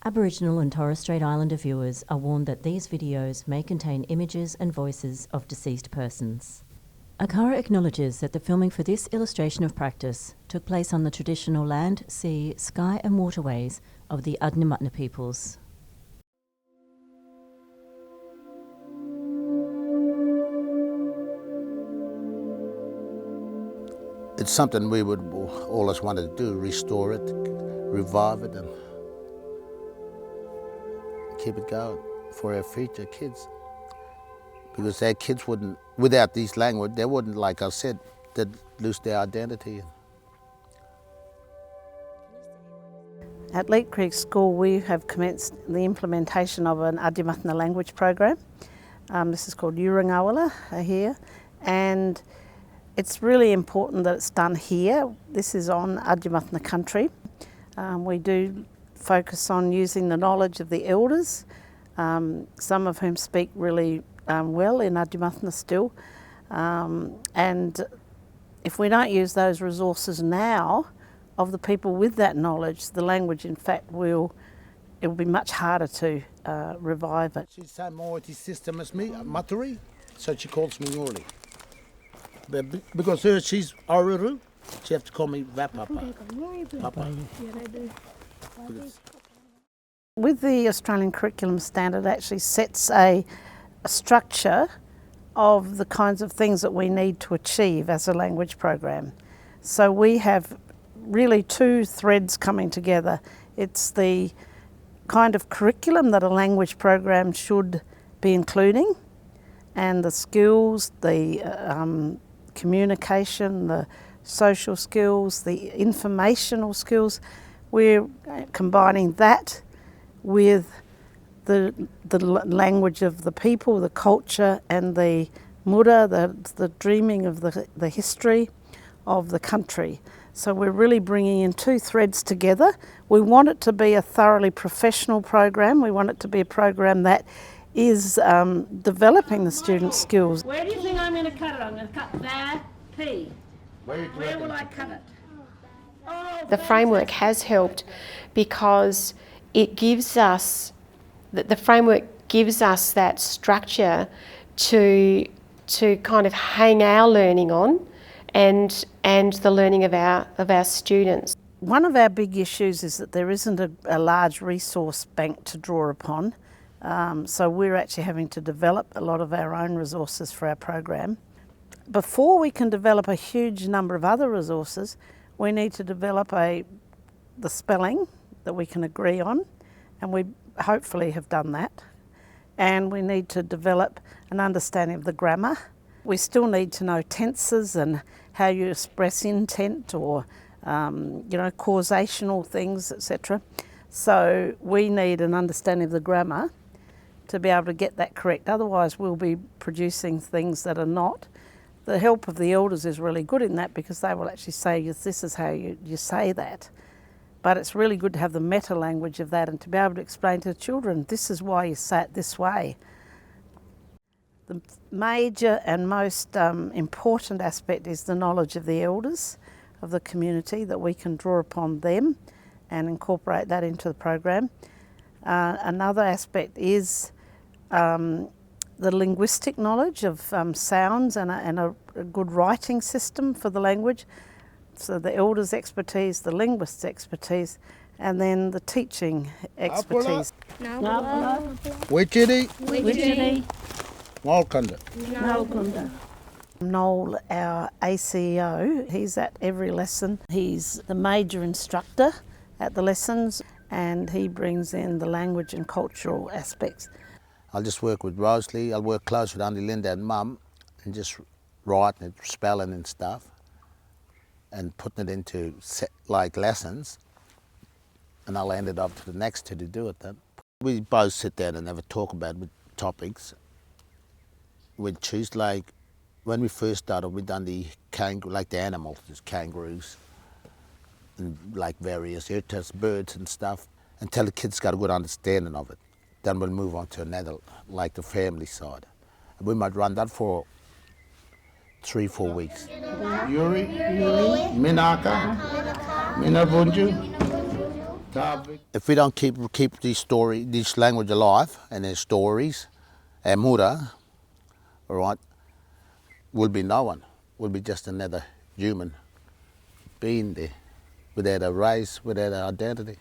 Aboriginal and Torres Strait Islander viewers are warned that these videos may contain images and voices of deceased persons. ACARA acknowledges that the filming for this illustration of practice took place on the traditional land, sea, sky and waterways of the Adnyamathanha peoples. It's something we would always want to do, restore it, revive it and keep it going for our future kids. Because our kids wouldn't, without this language, they wouldn't, like I said, they'd lose their identity. At Leap Creek School we have commenced the implementation of an Adnyamathanha language program. This is called Urangawala here, and it's really important that it's done here. This is on Adnyamathanha country. We do focus on using the knowledge of the elders, some of whom speak really well in Adnyamathanha still. And if we don't use those resources now of the people with that knowledge, the language in fact it will be much harder to revive it. She's the same minority system as me, Maturi, so she calls me Ngoli. But because she's Aruru, she has to call me Vapapa. Papa. With the Australian curriculum standard, it actually sets a structure of the kinds of things that we need to achieve as a language program. So we have really two threads coming together. It's the kind of curriculum that a language program should be including, and the skills, the communication, the social skills, the informational skills. We're combining that with the language of the people, the culture and the mura, the dreaming of the history of the country. So we're really bringing in two threads together. We want it to be a thoroughly professional program. We want it to be a program that is developing the students' skills. Where do you think I'm going to cut it? I'm going to cut that P. Where will I cut it? Oh, the framework has helped because it gives us, the framework gives us that structure to kind of hang our learning on and the learning of our students. One of our big issues is that there isn't a large resource bank to draw upon. So we're actually having to develop a lot of our own resources for our program. Before we can develop a huge number of other resources, we need to develop the spelling that we can agree on, and we hopefully have done that. And we need to develop an understanding of the grammar. We still need to know tenses and how you express intent or causational things, etc. So we need an understanding of the grammar to be able to get that correct. Otherwise we'll be producing things that are not. The help of the elders is really good in that because they will actually say, yes, this is how you say that. But it's really good to have the meta language of that and to be able to explain to the children, this is why you say it this way. The major and most important aspect is the knowledge of the elders of the community, that we can draw upon them and incorporate that into the program. Another aspect is the linguistic knowledge of sounds and a good writing system for the language. So the elders' expertise, the linguists' expertise, and then the teaching expertise. Wichiri. Malkunda. Noel, our ACEO, he's at every lesson. He's the major instructor at the lessons, and he brings in the language and cultural aspects. I'll just work with Rosalie, I'll work close with Auntie Linda and Mum and just writing and spelling and stuff and putting it into like lessons, and I'll hand it off to the next two to do it then. We both sit down and have a talk about topics. We'd choose, like when we first started, we'd done the like the animals, there's kangaroos and like various urchas, birds and stuff, until the kids got a good understanding of it. Then we'll move on to another, like the family side. And we might run that for 3-4 weeks. Yuri, Minaka, Minabunju, If we don't keep this language alive and their stories, our mura, all right, will be no one. Will be just another human being there, without a race, without an identity.